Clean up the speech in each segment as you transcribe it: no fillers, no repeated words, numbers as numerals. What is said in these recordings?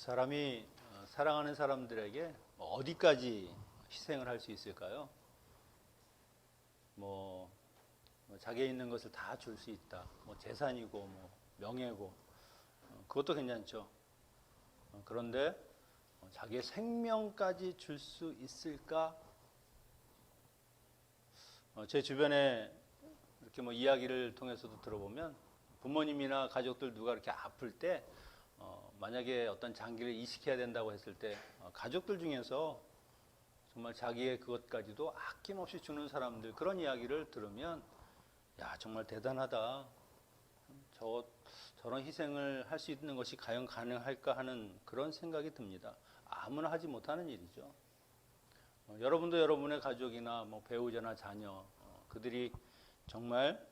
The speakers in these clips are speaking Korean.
사람이 사랑하는 사람들에게 어디까지 희생을 할 수 있을까요? 자기에 있는 것을 다 줄 수 있다. 재산이고 명예고 그것도 괜찮죠. 그런데 자기의 생명까지 줄 수 있을까? 제 주변에 이렇게 이야기를 통해서도 들어보면 부모님이나 가족들 누가 이렇게 아플 때 만약에 어떤 장기를 이식해야 된다고 했을 때 가족들 중에서 정말 자기의 그것까지도 아낌없이 주는 사람들, 그런 이야기를 들으면 야, 정말 대단하다. 저런 희생을 할 수 있는 것이 과연 가능할까 하는 그런 생각이 듭니다. 아무나 하지 못하는 일이죠. 여러분도 여러분의 가족이나 배우자나 자녀, 그들이 정말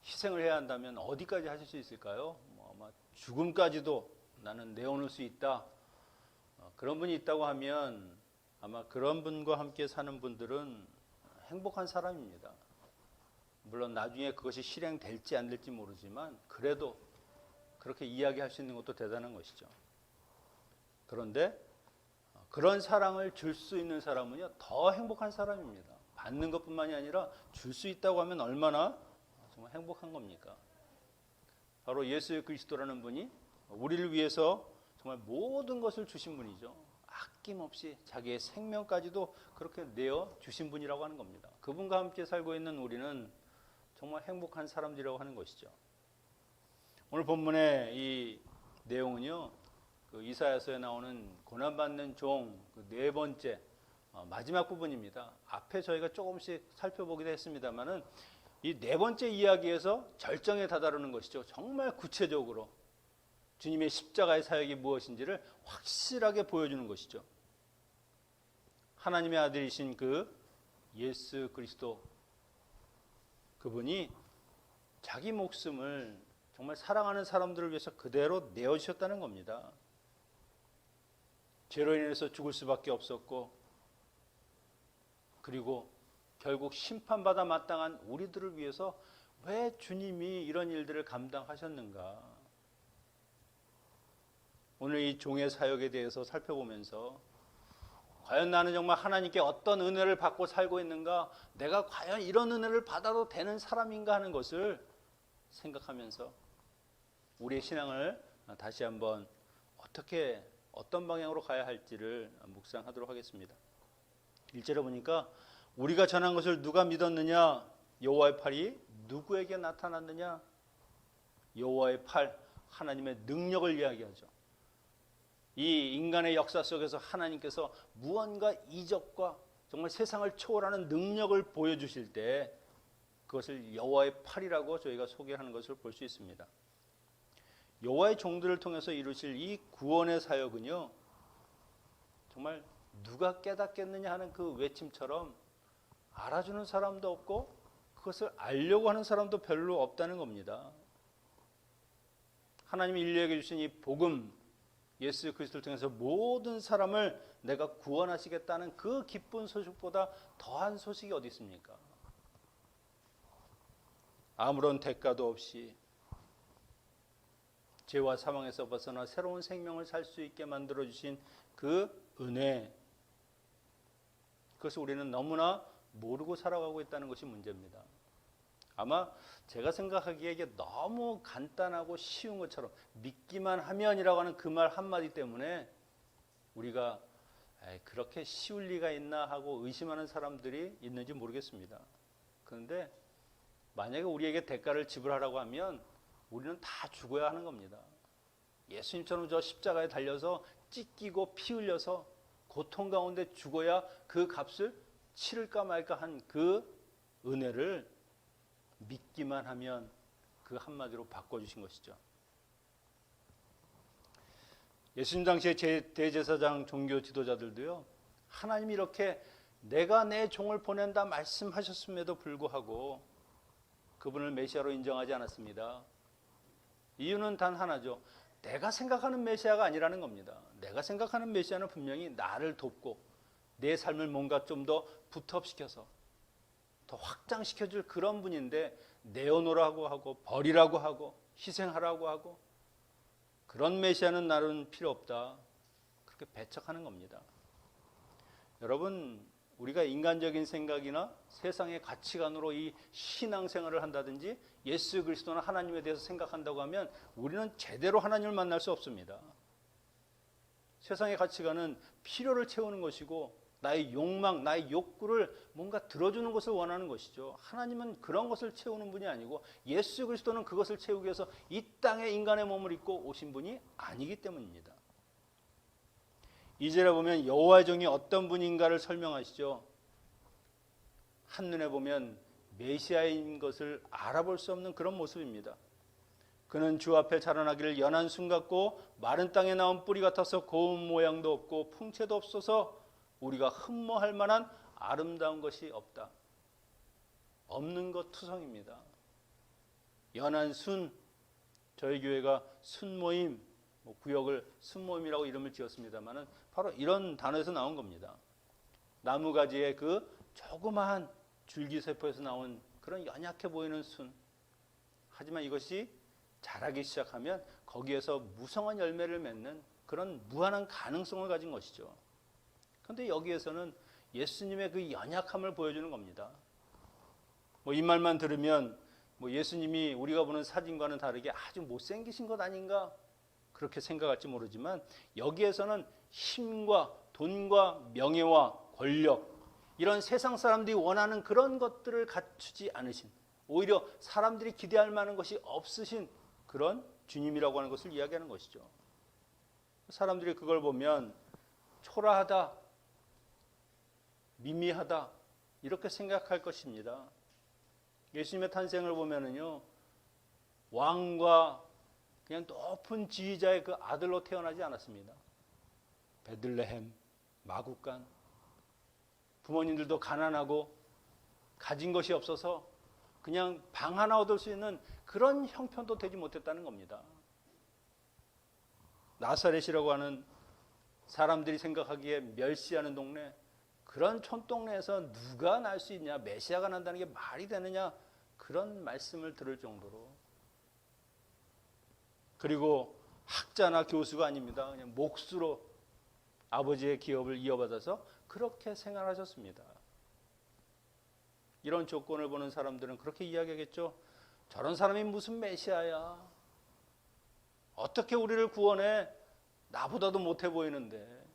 희생을 해야 한다면 어디까지 하실 수 있을까요? 아마 죽음까지도 나는 내어놓을 수 있다. 그런 분이 있다고 하면 아마 그런 분과 함께 사는 분들은 행복한 사람입니다. 물론 나중에 그것이 실행될지 안 될지 모르지만 그래도 그렇게 이야기할 수 있는 것도 대단한 것이죠. 그런데 그런 사랑을 줄 수 있는 사람은요, 더 행복한 사람입니다. 받는 것뿐만이 아니라 줄 수 있다고 하면 얼마나 정말 행복한 겁니까? 바로 예수 그리스도라는 분이 우리를 위해서 정말 모든 것을 주신 분이죠. 아낌없이 자기의 생명까지도 그렇게 내어 주신 분이라고 하는 겁니다. 그분과 함께 살고 있는 우리는 정말 행복한 사람들이라고 하는 것이죠. 오늘 본문의 이 내용은요, 이사야서에 나오는 고난받는 종 네 번째 마지막 부분입니다. 앞에 저희가 조금씩 살펴보기도 했습니다만은 이 네 번째 이야기에서 절정에 다다르는 것이죠. 정말 구체적으로 주님의 십자가의 사역이 무엇인지를 확실하게 보여주는 것이죠. 하나님의 아들이신 그 예수 그리스도, 그분이 자기 목숨을 정말 사랑하는 사람들을 위해서 그대로 내어주셨다는 겁니다. 죄로 인해서 죽을 수밖에 없었고, 그리고 결국 심판받아 마땅한 우리들을 위해서 왜 주님이 이런 일들을 감당하셨는가? 오늘 이 종의 사역에 대해서 살펴보면서 과연 나는 정말 하나님께 어떤 은혜를 받고 살고 있는가? 내가 과연 이런 은혜를 받아도 되는 사람인가 하는 것을 생각하면서 우리의 신앙을 다시 한번 어떤 방향으로 가야 할지를 묵상하도록 하겠습니다. 1절에 보니까 우리가 전한 것을 누가 믿었느냐? 여호와의 팔이 누구에게 나타났느냐? 여호와의 팔, 하나님의 능력을 이야기하죠. 이 인간의 역사 속에서 하나님께서 무언가 이적과 정말 세상을 초월하는 능력을 보여주실 때 그것을 여호와의 팔이라고 저희가 소개하는 것을 볼 수 있습니다. 여호와의 종들을 통해서 이루실 이 구원의 사역은요, 정말 누가 깨닫겠느냐 하는 그 외침처럼 알아주는 사람도 없고 그것을 알려고 하는 사람도 별로 없다는 겁니다. 하나님이 인류에게 주신 이 복음, 예수 그리스도를 통해서 모든 사람을 내가 구원하시겠다는 그 기쁜 소식보다 더한 소식이 어디 있습니까? 아무런 대가도 없이 죄와 사망에서 벗어나 새로운 생명을 살 수 있게 만들어주신 그 은혜, 그것을 우리는 너무나 모르고 살아가고 있다는 것이 문제입니다. 아마 제가 생각하기에 이게 너무 간단하고 쉬운 것처럼 믿기만 하면이라고 하는 그 말 한마디 때문에 우리가 그렇게 쉬울 리가 있나 하고 의심하는 사람들이 있는지 모르겠습니다. 그런데 만약에 우리에게 대가를 지불하라고 하면 우리는 다 죽어야 하는 겁니다. 예수님처럼 저 십자가에 달려서 찢기고 피 흘려서 고통 가운데 죽어야 그 값을 치를까 말까 한 그 은혜를 믿기만 하면 그 한마디로 바꿔주신 것이죠. 예수님 당시에 대제사장 종교 지도자들도요, 하나님이 이렇게 내가 내 종을 보낸다 말씀하셨음에도 불구하고 그분을 메시아로 인정하지 않았습니다. 이유는 단 하나죠. 내가 생각하는 메시아가 아니라는 겁니다. 내가 생각하는 메시아는 분명히 나를 돕고 내 삶을 뭔가 좀 더 부텁시켜서 더 확장시켜줄 그런 분인데 내어놓으라고 하고 버리라고 하고 희생하라고 하고 그런 메시아는 나는 필요 없다. 그렇게 배척하는 겁니다. 여러분, 우리가 인간적인 생각이나 세상의 가치관으로 이 신앙생활을 한다든지 예수 그리스도나 하나님에 대해서 생각한다고 하면 우리는 제대로 하나님을 만날 수 없습니다. 세상의 가치관은 필요를 채우는 것이고 나의 욕망, 나의 욕구를 뭔가 들어주는 것을 원하는 것이죠. 하나님은 그런 것을 채우는 분이 아니고 예수 그리스도는 그것을 채우기 위해서 이 땅에 인간의 몸을 입고 오신 분이 아니기 때문입니다. 2절에 보면 여호와의 종이 어떤 분인가를 설명하시죠. 한눈에 보면 메시아인 것을 알아볼 수 없는 그런 모습입니다. 그는 주 앞에 자라나기를 연한 순 같고 마른 땅에 나온 뿌리 같아서 고운 모양도 없고 풍채도 없어서 우리가 흠모할 만한 아름다운 것이 없다. 없는 것 투성입니다. 연한 순, 저희 교회가 순모임, 구역을 순모임이라고 이름을 지었습니다만은 바로 이런 단어에서 나온 겁니다. 나무가지의 그 조그마한 줄기세포에서 나온 그런 연약해 보이는 순. 하지만 이것이 자라기 시작하면 거기에서 무성한 열매를 맺는 그런 무한한 가능성을 가진 것이죠. 그런데 여기에서는 예수님의 그 연약함을 보여주는 겁니다. 이 말만 들으면 예수님이 우리가 보는 사진과는 다르게 아주 못생기신 것 아닌가 그렇게 생각할지 모르지만 여기에서는 힘과 돈과 명예와 권력 이런 세상 사람들이 원하는 그런 것들을 갖추지 않으신 오히려 사람들이 기대할 만한 것이 없으신 그런 주님이라고 하는 것을 이야기하는 것이죠. 사람들이 그걸 보면 초라하다, 미미하다 이렇게 생각할 것입니다. 예수님의 탄생을 보면은요, 왕과 그냥 높은 지휘자의 그 아들로 태어나지 않았습니다. 베들레헴, 마구간, 부모님들도 가난하고 가진 것이 없어서 그냥 방 하나 얻을 수 있는 그런 형편도 되지 못했다는 겁니다. 나사렛이라고 하는 사람들이 생각하기에 멸시하는 동네, 그런 촌동네에서 누가 날 수 있냐, 메시아가 난다는 게 말이 되느냐, 그런 말씀을 들을 정도로. 그리고 학자나 교수가 아닙니다. 그냥 몫으로 아버지의 기업을 이어받아서 그렇게 생활하셨습니다. 이런 조건을 보는 사람들은 그렇게 이야기하겠죠. 저런 사람이 무슨 메시아야. 어떻게 우리를 구원해? 나보다도 못해 보이는데.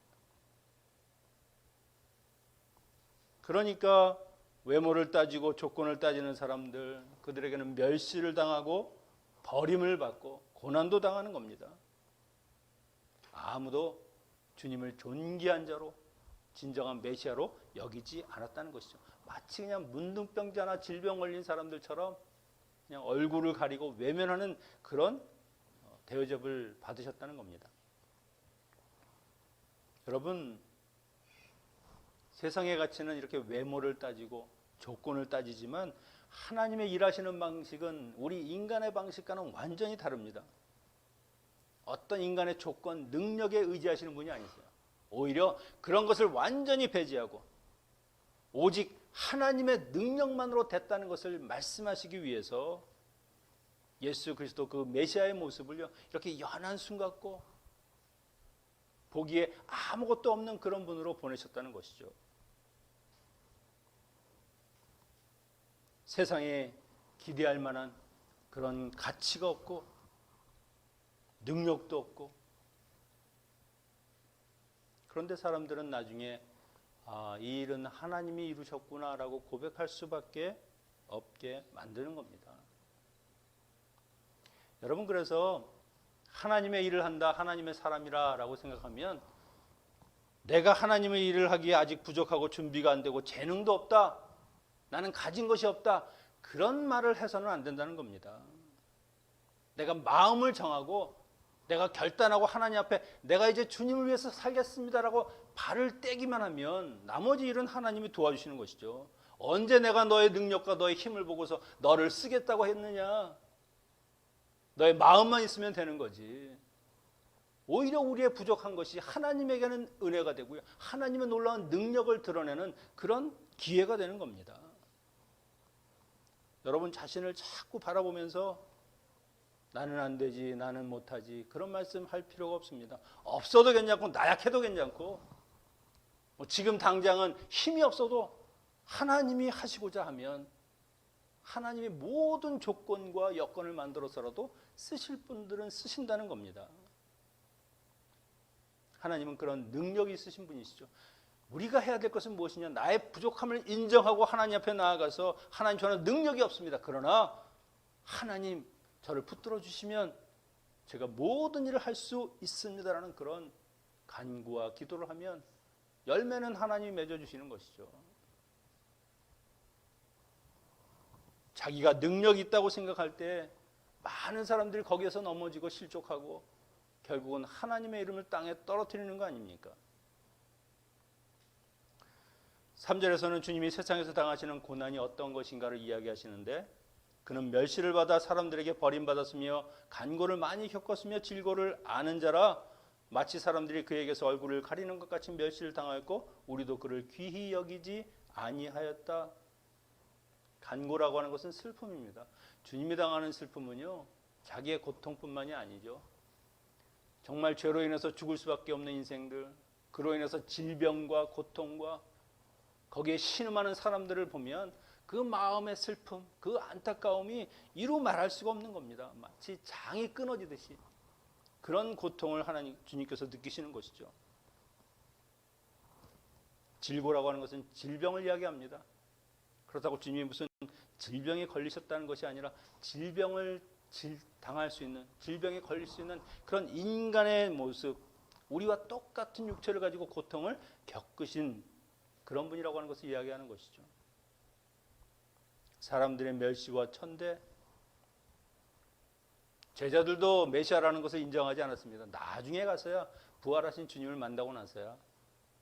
그러니까 외모를 따지고 조건을 따지는 사람들, 그들에게는 멸시를 당하고 버림을 받고 고난도 당하는 겁니다. 아무도 주님을 존귀한 자로, 진정한 메시아로 여기지 않았다는 것이죠. 마치 그냥 문둥병자나 질병 걸린 사람들처럼 그냥 얼굴을 가리고 외면하는 그런 대접을 받으셨다는 겁니다. 여러분, 세상의 가치는 이렇게 외모를 따지고 조건을 따지지만 하나님의 일하시는 방식은 우리 인간의 방식과는 완전히 다릅니다. 어떤 인간의 조건, 능력에 의지하시는 분이 아니세요. 오히려 그런 것을 완전히 배제하고 오직 하나님의 능력만으로 됐다는 것을 말씀하시기 위해서 예수 그리스도 그 메시아의 모습을요, 이렇게 연한 순 같고 보기에 아무것도 없는 그런 분으로 보내셨다는 것이죠. 세상에 기대할 만한 그런 가치가 없고 능력도 없고, 그런데 사람들은 나중에 이 일은 하나님이 이루셨구나라고 고백할 수밖에 없게 만드는 겁니다. 여러분, 그래서 하나님의 일을 한다, 하나님의 사람이라 라고 생각하면 내가 하나님의 일을 하기에 아직 부족하고 준비가 안 되고 재능도 없다, 나는 가진 것이 없다, 그런 말을 해서는 안 된다는 겁니다. 내가 마음을 정하고 내가 결단하고 하나님 앞에 내가 이제 주님을 위해서 살겠습니다라고 발을 떼기만 하면 나머지 일은 하나님이 도와주시는 것이죠. 언제 내가 너의 능력과 너의 힘을 보고서 너를 쓰겠다고 했느냐. 너의 마음만 있으면 되는 거지. 오히려 우리의 부족한 것이 하나님에게는 은혜가 되고요, 하나님의 놀라운 능력을 드러내는 그런 기회가 되는 겁니다. 여러분 자신을 자꾸 바라보면서 나는 안 되지, 나는 못하지, 그런 말씀 할 필요가 없습니다. 없어도 괜찮고 나약해도 괜찮고 뭐 지금 당장은 힘이 없어도 하나님이 하시고자 하면 하나님이 모든 조건과 여건을 만들어서라도 쓰실 분들은 쓰신다는 겁니다. 하나님은 그런 능력이 있으신 분이시죠. 우리가 해야 될 것은 무엇이냐? 나의 부족함을 인정하고 하나님 앞에 나아가서 하나님 저는 능력이 없습니다. 그러나 하나님 저를 붙들어 주시면 제가 모든 일을 할 수 있습니다라는 그런 간구와 기도를 하면 열매는 하나님이 맺어주시는 것이죠. 자기가 능력이 있다고 생각할 때 많은 사람들이 거기에서 넘어지고 실족하고 결국은 하나님의 이름을 땅에 떨어뜨리는 거 아닙니까? 3절에서는 주님이 세상에서 당하시는 고난이 어떤 것인가를 이야기하시는데 그는 멸시를 받아 사람들에게 버림받았으며 간고를 많이 겪었으며 질고를 아는 자라 마치 사람들이 그에게서 얼굴을 가리는 것 같이 멸시를 당하였고 우리도 그를 귀히 여기지 아니하였다. 간고라고 하는 것은 슬픔입니다. 주님이 당하는 슬픔은요, 자기의 고통뿐만이 아니죠. 정말 죄로 인해서 죽을 수밖에 없는 인생들, 그로 인해서 질병과 고통과 거기에 신음하는 사람들을 보면 그 마음의 슬픔, 그 안타까움이 이루 말할 수가 없는 겁니다. 마치 장이 끊어지듯이 그런 고통을 하나님 주님께서 느끼시는 것이죠. 질고라고 하는 것은 질병을 이야기합니다. 그렇다고 주님이 무슨 질병에 걸리셨다는 것이 아니라 질병을 당할 수 있는, 질병에 걸릴 수 있는 그런 인간의 모습, 우리와 똑같은 육체를 가지고 고통을 겪으신 그런 분이라고 하는 것을 이야기하는 것이죠. 사람들의 멸시와 천대, 제자들도 메시아라는 것을 인정하지 않았습니다. 나중에 가서야 부활하신 주님을 만나고 나서야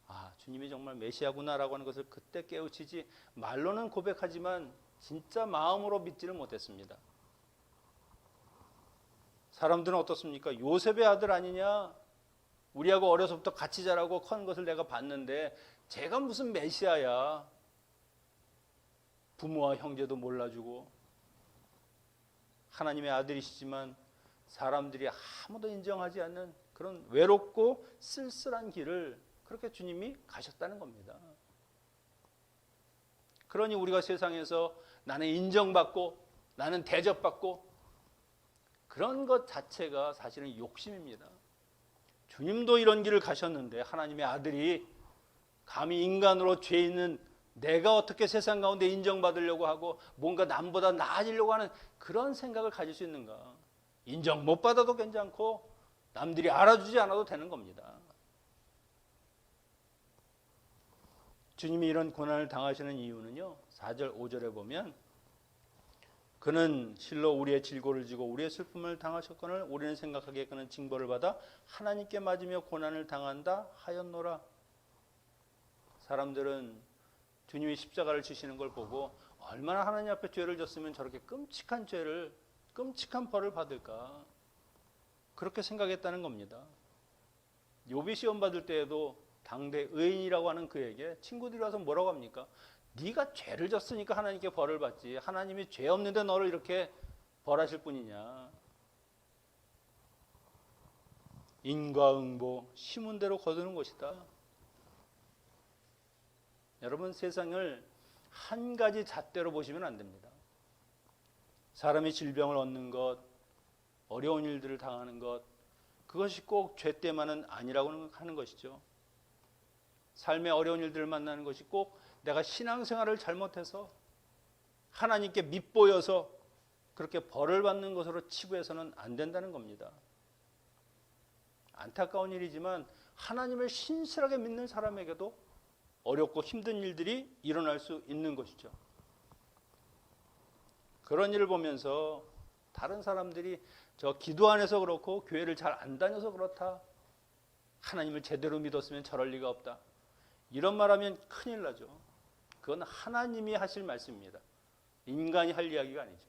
아, 주님이 정말 메시아구나라고 하는 것을 그때 깨우치지 말로는 고백하지만 진짜 마음으로 믿지를 못했습니다. 사람들은 어떻습니까? 요셉의 아들 아니냐? 우리하고 어려서부터 같이 자라고 큰 것을 내가 봤는데 제가 무슨 메시아야? 부모와 형제도 몰라주고 하나님의 아들이시지만 사람들이 아무도 인정하지 않는 그런 외롭고 쓸쓸한 길을 그렇게 주님이 가셨다는 겁니다. 그러니 우리가 세상에서 나는 인정받고 나는 대접받고 그런 것 자체가 사실은 욕심입니다. 주님도 이런 길을 가셨는데 하나님의 아들이 감히 인간으로 죄 있는 내가 어떻게 세상 가운데 인정받으려고 하고 뭔가 남보다 나아지려고 하는 그런 생각을 가질 수 있는가? 인정 못 받아도 괜찮고 남들이 알아주지 않아도 되는 겁니다. 주님이 이런 고난을 당하시는 이유는요, 4절 5절에 보면 그는 실로 우리의 질고를 지고 우리의 슬픔을 당하셨거늘 우리는 생각하기에 그는 징벌을 받아 하나님께 맞으며 고난을 당한다 하였노라. 사람들은 주님이 십자가를 지시는 걸 보고 얼마나 하나님 앞에 죄를 졌으면 저렇게 끔찍한 죄를, 끔찍한 벌을 받을까, 그렇게 생각했다는 겁니다. 욥이 시험 받을 때에도 당대 의인이라고 하는 그에게 친구들이 와서 뭐라고 합니까? 네가 죄를 졌으니까 하나님께 벌을 받지, 하나님이 죄 없는데 너를 이렇게 벌하실 뿐이냐. 인과응보, 심은 대로 거두는 것이다. 여러분, 세상을 한 가지 잣대로 보시면 안 됩니다. 사람이 질병을 얻는 것, 어려운 일들을 당하는 것, 그것이 꼭 죄 때만은 아니라고 하는 것이죠. 삶의 어려운 일들을 만나는 것이 꼭 내가 신앙생활을 잘못해서 하나님께 밉보여서 그렇게 벌을 받는 것으로 치부해서는 안 된다는 겁니다. 안타까운 일이지만 하나님을 신실하게 믿는 사람에게도 어렵고 힘든 일들이 일어날 수 있는 것이죠. 그런 일을 보면서 다른 사람들이 저 기도 안 해서 그렇고 교회를 잘 안 다녀서 그렇다, 하나님을 제대로 믿었으면 저럴 리가 없다, 이런 말하면 큰일 나죠. 그건 하나님이 하실 말씀입니다. 인간이 할 이야기가 아니죠.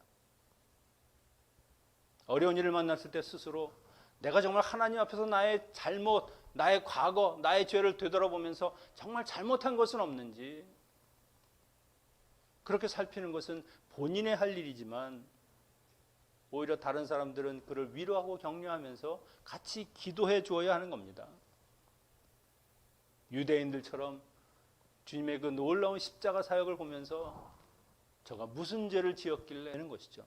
어려운 일을 만났을 때 스스로 내가 정말 하나님 앞에서 나의 잘못, 나의 과거, 나의 죄를 되돌아보면서 정말 잘못한 것은 없는지 그렇게 살피는 것은 본인의 할 일이지만 오히려 다른 사람들은 그를 위로하고 격려하면서 같이 기도해 주어야 하는 겁니다. 유대인들처럼 주님의 그 놀라운 십자가 사역을 보면서 저가 무슨 죄를 지었길래 하는 것이죠.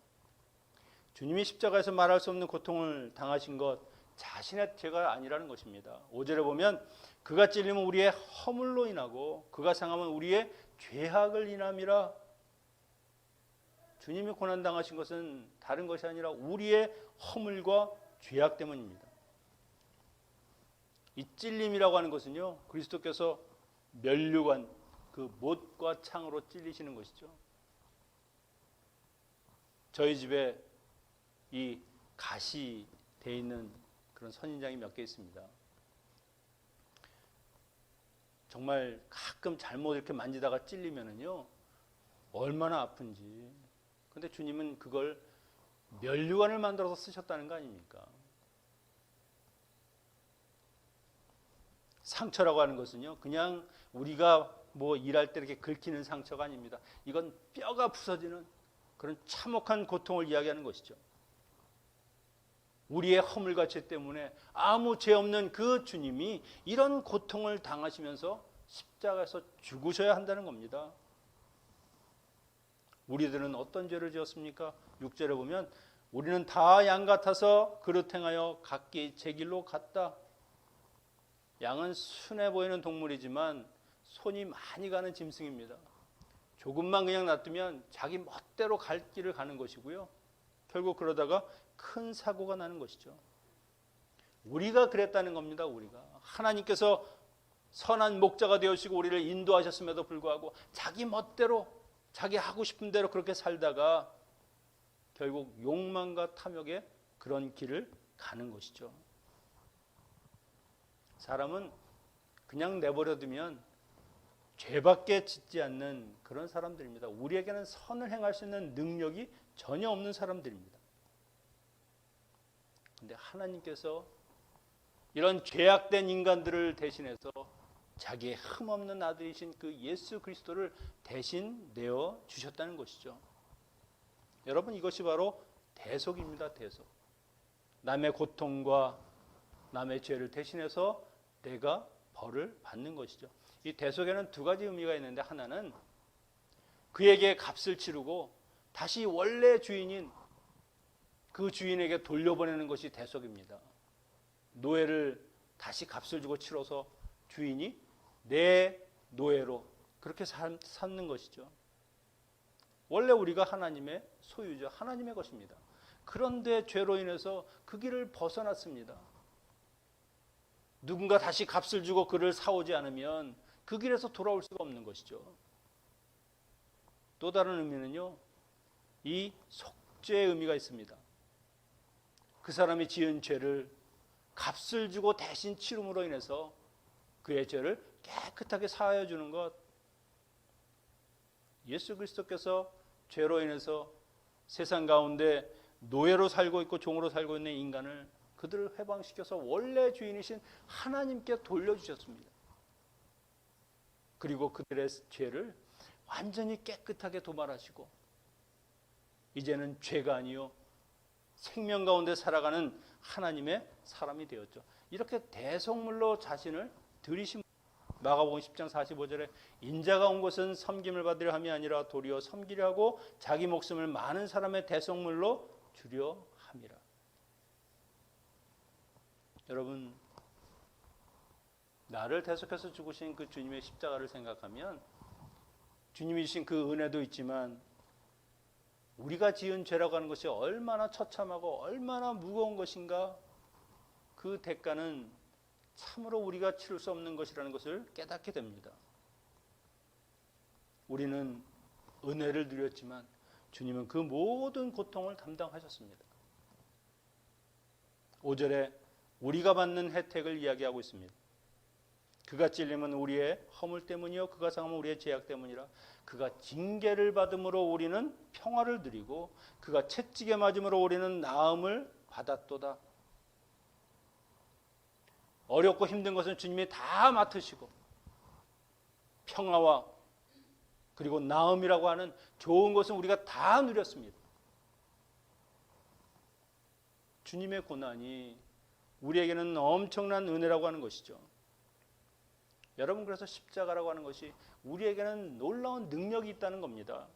주님이 십자가에서 말할 수 없는 고통을 당하신 것 자신의 죄가 아니라는 것입니다. 5절에 보면 그가 찔림은 우리의 허물로 인하고 그가 상함은 우리의 죄악을 인함이라. 주님이 고난당하신 것은 다른 것이 아니라 우리의 허물과 죄악 때문입니다. 이 찔림이라고 하는 것은요, 그리스도께서 면류관, 그 못과 창으로 찔리시는 것이죠. 저희 집에 이 가시 돼 있는 그런 선인장이 몇 개 있습니다. 정말 가끔 잘못 이렇게 만지다가 찔리면은요, 얼마나 아픈지. 근데 주님은 그걸 면류관을 만들어서 쓰셨다는 거 아닙니까? 상처라고 하는 것은요, 그냥 우리가 뭐 일할 때 이렇게 긁히는 상처가 아닙니다. 이건 뼈가 부서지는 그런 참혹한 고통을 이야기하는 것이죠. 우리의 허물과 죄 때문에 아무 죄 없는 그 주님이 이런 고통을 당하시면서 십자가에서 죽으셔야 한다는 겁니다. 우리들은 어떤 죄를 지었습니까? 6절에 보면 우리는 다 양 같아서 그릇 행하여 각기 제 길로 갔다. 양은 순해 보이는 동물이지만 손이 많이 가는 짐승입니다. 조금만 그냥 놔두면 자기 멋대로 갈 길을 가는 것이고요. 결국 그러다가 큰 사고가 나는 것이죠. 우리가 그랬다는 겁니다. 우리가 하나님께서 선한 목자가 되어주시고 우리를 인도하셨음에도 불구하고 자기 멋대로 자기 하고 싶은 대로 그렇게 살다가 결국 욕망과 탐욕의 그런 길을 가는 것이죠. 사람은 그냥 내버려두면 죄밖에 짓지 않는 그런 사람들입니다. 우리에게는 선을 행할 수 있는 능력이 전혀 없는 사람들입니다. 그런데 하나님께서 이런 죄악된 인간들을 대신해서 자기의 흠없는 아들이신 그 예수 그리스도를 대신 내어 주셨다는 것이죠. 여러분, 이것이 바로 대속입니다. 대속. 남의 고통과 남의 죄를 대신해서 내가 벌을 받는 것이죠. 이 대속에는 두 가지 의미가 있는데, 하나는 그에게 값을 치르고 다시 원래 주인인 그 주인에게 돌려보내는 것이 대속입니다. 노예를 다시 값을 주고 치러서 주인이 내 노예로 그렇게 삼는 것이죠. 원래 우리가 하나님의 소유죠. 하나님의 것입니다. 그런데 죄로 인해서 그 길을 벗어났습니다. 누군가 다시 값을 주고 그를 사오지 않으면 그 길에서 돌아올 수가 없는 것이죠. 또 다른 의미는요, 이 속죄의 의미가 있습니다. 그 사람이 지은 죄를 값을 주고 대신 치름으로 인해서 그의 죄를 깨끗하게 사하여 주는 것. 예수 그리스도께서 죄로 인해서 세상 가운데 노예로 살고 있고 종으로 살고 있는 인간을 그들을 해방시켜서 원래 주인이신 하나님께 돌려주셨습니다. 그리고 그들의 죄를 완전히 깨끗하게 도말하시고 이제는 죄가 아니요 생명 가운데 살아가는 하나님의 사람이 되었죠. 이렇게 대속물로 자신을 들이신 마가복음 10장 45절에 인자가 온 것은 섬김을 받으려 함이 아니라 도리어 섬기려 하고 자기 목숨을 많은 사람의 대속물로 주려 함이라. 여러분, 나를 대속해서 죽으신 그 주님의 십자가를 생각하면 주님이 주신 그 은혜도 있지만 우리가 지은 죄라고 하는 것이 얼마나 처참하고 얼마나 무거운 것인가, 그 대가는 참으로 우리가 치를 수 없는 것이라는 것을 깨닫게 됩니다. 우리는 은혜를 누렸지만 주님은 그 모든 고통을 담당하셨습니다. 5절에 우리가 받는 혜택을 이야기하고 있습니다. 그가 찔림은 우리의 허물 때문이요 그가 상함은 우리의 죄악 때문이라. 그가 징계를 받음으로 우리는 평화를 누리고 그가 채찍에 맞음으로 우리는 나음을 받았도다. 어렵고 힘든 것은 주님이 다 맡으시고 평화와 그리고 나음이라고 하는 좋은 것은 우리가 다 누렸습니다. 주님의 고난이 우리에게는 엄청난 은혜라고 하는 것이죠. 여러분, 그래서 십자가라고 하는 것이 우리에게는 놀라운 능력이 있다는 겁니다.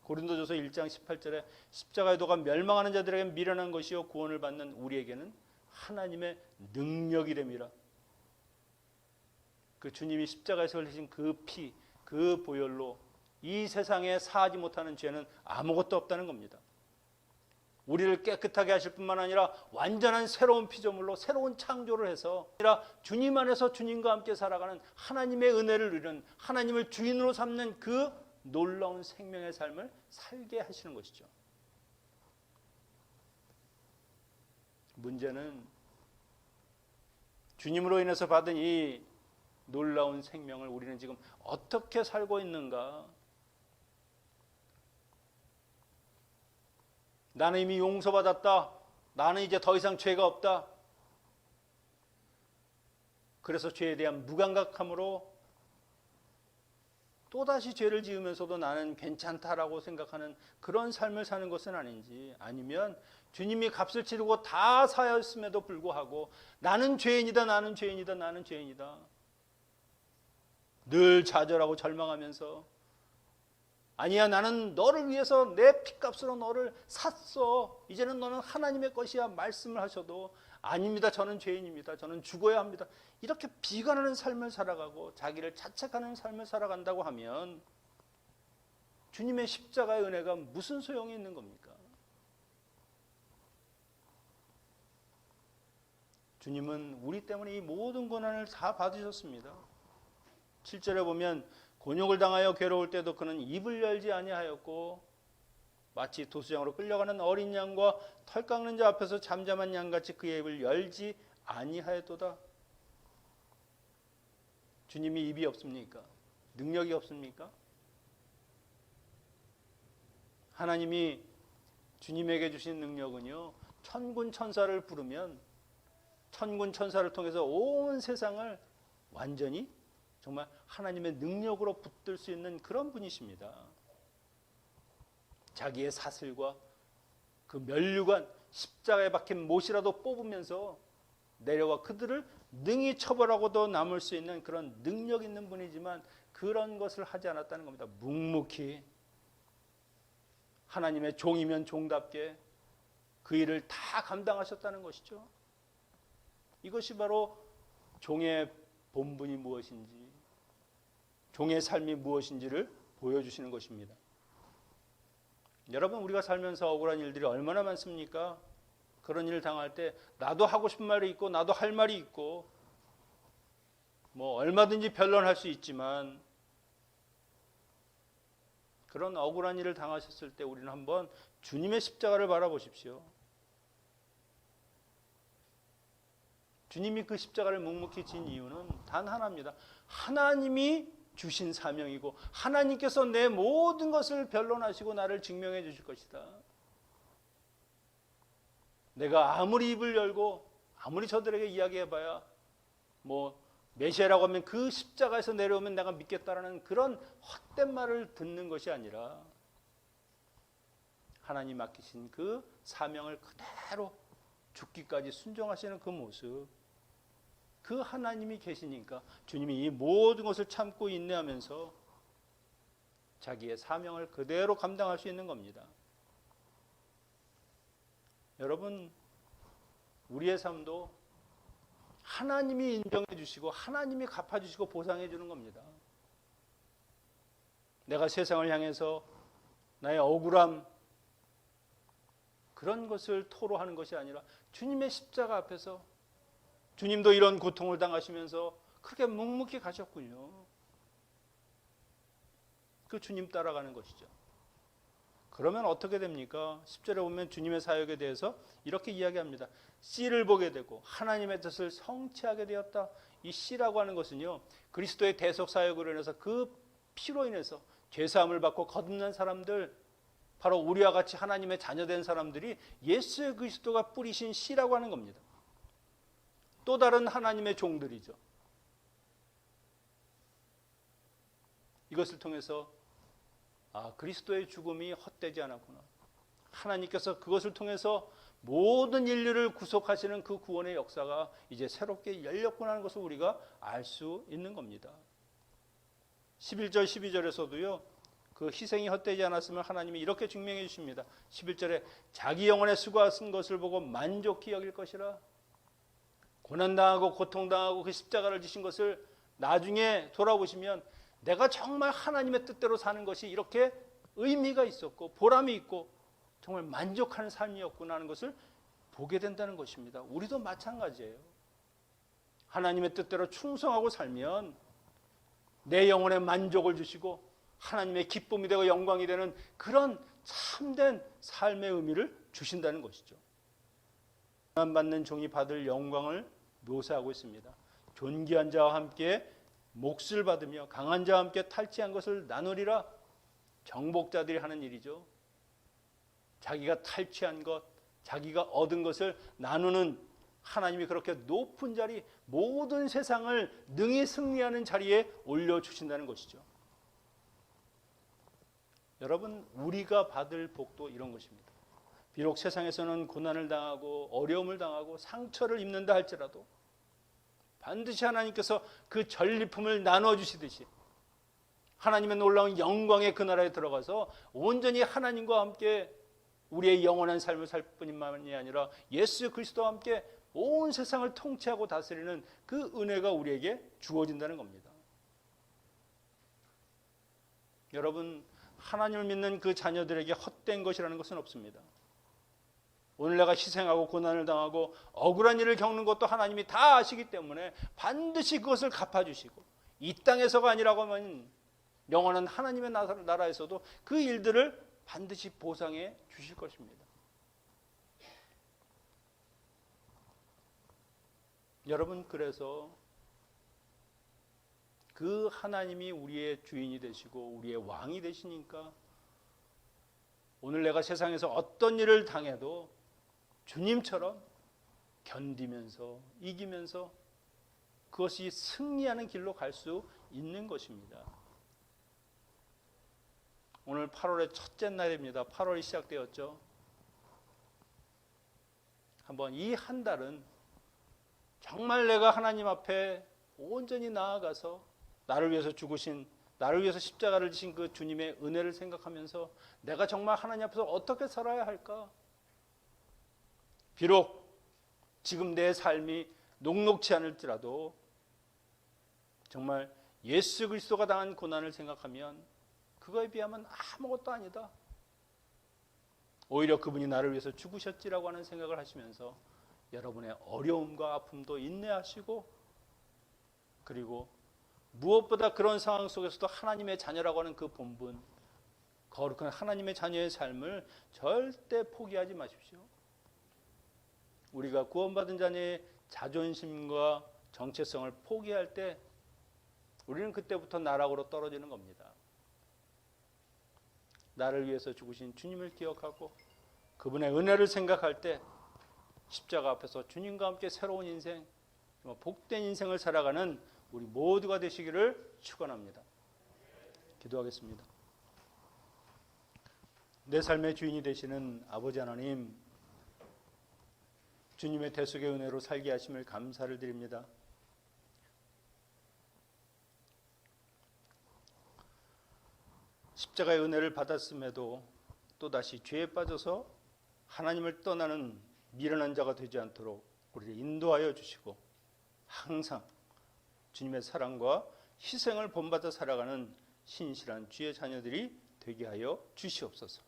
고린도전서 1장 18절에 십자가의 도가 멸망하는 자들에게 미련한 것이요 구원을 받는 우리에게는 하나님의 능력이됨이라. 그 주님이 십자가에서 흘리신 그 피, 그 보혈로 이 세상에 사하지 못하는 죄는 아무것도 없다는 겁니다. 우리를 깨끗하게 하실 뿐만 아니라 완전한 새로운 피조물로 새로운 창조를 해서 주님 안에서 주님과 함께 살아가는 하나님의 은혜를 누리는, 하나님을 주인으로 삼는 그 놀라운 생명의 삶을 살게 하시는 것이죠. 문제는 주님으로 인해서 받은 이 놀라운 생명을 우리는 지금 어떻게 살고 있는가? 나는 이미 용서받았다. 나는 이제 더 이상 죄가 없다. 그래서 죄에 대한 무감각함으로 또다시 죄를 지으면서도 나는 괜찮다라고 생각하는 그런 삶을 사는 것은 아닌지, 아니면 주님이 값을 치르고 다 사였음에도 불구하고 나는 죄인이다, 나는 죄인이다, 나는 죄인이다, 늘 좌절하고 절망하면서 아니야, 나는 너를 위해서 내 핏값으로 너를 샀어, 이제는 너는 하나님의 것이야 말씀을 하셔도 아닙니다, 저는 죄인입니다, 저는 죽어야 합니다, 이렇게 비관하는 삶을 살아가고 자기를 자책하는 삶을 살아간다고 하면 주님의 십자가의 은혜가 무슨 소용이 있는 겁니까? 주님은 우리 때문에 이 모든 고난을 다 받으셨습니다. 7절에 보면 곤욕을 당하여 괴로울 때도 그는 입을 열지 아니하였고 마치 도수장으로 끌려가는 어린 양과 털 깎는 자 앞에서 잠잠한 양같이 그의 입을 열지 아니하였도다. 주님이 입이 없습니까? 능력이 없습니까? 하나님이 주님에게 주신 능력은요, 천군 천사를 부르면 천군 천사를 통해서 온 세상을 완전히 정말 하나님의 능력으로 붙들 수 있는 그런 분이십니다. 자기의 사슬과 그 면류관 십자가에 박힌 못이라도 뽑으면서 내려와 그들을 능히 처벌하고도 남을 수 있는 그런 능력 있는 분이지만 그런 것을 하지 않았다는 겁니다. 묵묵히 하나님의 종이면 종답게 그 일을 다 감당하셨다는 것이죠. 이것이 바로 종의 본분이 무엇인지, 종의 삶이 무엇인지를 보여주시는 것입니다. 여러분, 우리가 살면서 억울한 일들이 얼마나 많습니까? 그런 일을 당할 때 나도 하고 싶은 말이 있고 나도 할 말이 있고 뭐 얼마든지 변론할 수 있지만 그런 억울한 일을 당하셨을 때 우리는 한번 주님의 십자가를 바라보십시오. 주님이 그 십자가를 묵묵히 진 이유는 단 하나입니다. 하나님이 주신 사명이고 하나님께서 내 모든 것을 변론하시고 나를 증명해 주실 것이다. 내가 아무리 입을 열고 아무리 저들에게 이야기해봐야 뭐 메시아라고 하면 그 십자가에서 내려오면 내가 믿겠다라는 그런 헛된 말을 듣는 것이 아니라 하나님 맡기신 그 사명을 그대로 죽기까지 순종하시는 그 모습, 그 하나님이 계시니까 주님이 이 모든 것을 참고 인내하면서 자기의 사명을 그대로 감당할 수 있는 겁니다. 여러분, 우리의 삶도 하나님이 인정해 주시고 하나님이 갚아 주시고 보상해 주는 겁니다. 내가 세상을 향해서 나의 억울함 그런 것을 토로하는 것이 아니라 주님의 십자가 앞에서 주님도 이런 고통을 당하시면서 그렇게 묵묵히 가셨군요. 그 주님 따라가는 것이죠. 그러면 어떻게 됩니까? 10절에 보면 주님의 사역에 대해서 이렇게 이야기합니다. 씨를 보게 되고 하나님의 뜻을 성취하게 되었다. 이 씨라고 하는 것은요, 그리스도의 대속 사역으로 인해서 그 피로 인해서 죄사함을 받고 거듭난 사람들, 바로 우리와 같이 하나님의 자녀된 사람들이 예수 그리스도가 뿌리신 씨라고 하는 겁니다. 또 다른 하나님의 종들이죠. 이것을 통해서 그리스도의 죽음이 헛되지 않았구나. 하나님께서 그것을 통해서 모든 인류를 구속하시는 그 구원의 역사가 이제 새롭게 열렸구나 하는 것을 우리가 알 수 있는 겁니다. 11절 12절에서도요. 그 희생이 헛되지 않았으면 하나님이 이렇게 증명해 주십니다. 11절에 자기 영혼의 수고하신 것을 보고 만족히 여길 것이라. 고난당하고 고통당하고 그 십자가를 지신 것을 나중에 돌아보시면 내가 정말 하나님의 뜻대로 사는 것이 이렇게 의미가 있었고 보람이 있고 정말 만족하는 삶이었구나 하는 것을 보게 된다는 것입니다. 우리도 마찬가지예요. 하나님의 뜻대로 충성하고 살면 내 영혼에 만족을 주시고 하나님의 기쁨이 되고 영광이 되는 그런 참된 삶의 의미를 주신다는 것이죠. 고난받는 종이 받을 영광을 묘사하고 있습니다. 존귀한 자와 함께 몫을 받으며 강한 자와 함께 탈취한 것을 나누리라. 정복자들이 하는 일이죠. 자기가 탈취한 것, 자기가 얻은 것을 나누는 하나님이 그렇게 높은 자리, 모든 세상을 능히 승리하는 자리에 올려주신다는 것이죠. 여러분, 우리가 받을 복도 이런 것입니다. 비록 세상에서는 고난을 당하고 어려움을 당하고 상처를 입는다 할지라도 반드시 하나님께서 그 전리품을 나눠주시듯이 하나님의 놀라운 영광의 그 나라에 들어가서 온전히 하나님과 함께 우리의 영원한 삶을 살 뿐만이 아니라 예수 그리스도와 함께 온 세상을 통치하고 다스리는 그 은혜가 우리에게 주어진다는 겁니다. 여러분, 하나님을 믿는 그 자녀들에게 헛된 것이라는 것은 없습니다. 오늘 내가 희생하고 고난을 당하고 억울한 일을 겪는 것도 하나님이 다 아시기 때문에 반드시 그것을 갚아주시고 이 땅에서가 아니라고 하면 영원한 하나님의 나라에서도 그 일들을 반드시 보상해 주실 것입니다. 여러분, 그래서 그 하나님이 우리의 주인이 되시고 우리의 왕이 되시니까 오늘 내가 세상에서 어떤 일을 당해도 주님처럼 견디면서 이기면서 그것이 승리하는 길로 갈 수 있는 것입니다. 오늘 8월의 첫째 날입니다. 8월이 시작되었죠. 한번 이 한 달은 정말 내가 하나님 앞에 온전히 나아가서 나를 위해서 죽으신, 나를 위해서 십자가를 지신 그 주님의 은혜를 생각하면서 내가 정말 하나님 앞에서 어떻게 살아야 할까? 비록 지금 내 삶이 녹록지 않을지라도 정말 예수 그리스도가 당한 고난을 생각하면 그거에 비하면 아무것도 아니다. 오히려 그분이 나를 위해서 죽으셨지라고 하는 생각을 하시면서 여러분의 어려움과 아픔도 인내하시고 그리고 무엇보다 그런 상황 속에서도 하나님의 자녀라고 하는 그 본분, 거룩한 하나님의 자녀의 삶을 절대 포기하지 마십시오. 우리가 구원받은 자녀의 자존심과 정체성을 포기할 때 우리는 그때부터 나락으로 떨어지는 겁니다. 나를 위해서 죽으신 주님을 기억하고 그분의 은혜를 생각할 때 십자가 앞에서 주님과 함께 새로운 인생, 복된 인생을 살아가는 우리 모두가 되시기를 축원합니다. 기도하겠습니다. 내 삶의 주인이 되시는 아버지 하나님, 주님의 대속의 은혜로 살게 하심을 감사를 드립니다. 십자가의 은혜를 받았음에도 또다시 죄에 빠져서 하나님을 떠나는 미련한 자가 되지 않도록 우리를 인도하여 주시고 항상 주님의 사랑과 희생을 본받아 살아가는 신실한 주의 자녀들이 되게 하여 주시옵소서.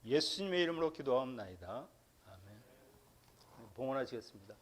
예수님의 이름으로 기도하옵나이다. 아멘. 봉헌하시겠습니다.